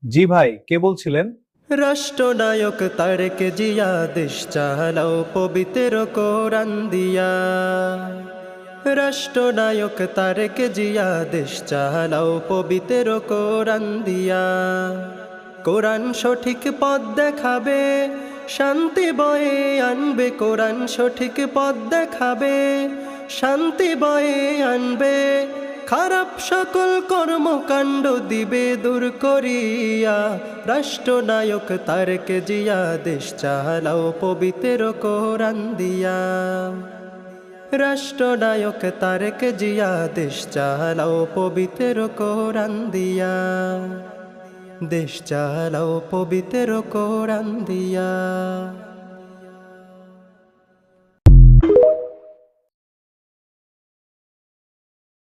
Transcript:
জি ভাই, কে বলছিলেন? রাষ্ট্রনায়ক তারেক জিয়া দেশ চালাও পবিত্র কোরআন দিয়া। রাষ্ট্রনায়ক তারেক জিয়া দেশ চালাও পবিত্র কোরআন দিয়া। কোরআন সঠিক পথ দেখাবে, শান্তি বয়ে আনবে। কোরআন সঠিক পথ দেখাবে, শান্তি বয়ে আনবে। খারাপ সকল কর্মকাণ্ড দিবে দূর করিয়া। রাষ্ট্রনায়ক তারেক জিয়া দেশ চালাও পবিত্র কোরআন দিয়া। রাষ্ট্রনায়ক তারেক জিয়া দেশ চালাও পবিত্র কোরআন দিয়া। দেশ চালাও পবিত্র কোরআন দিয়া।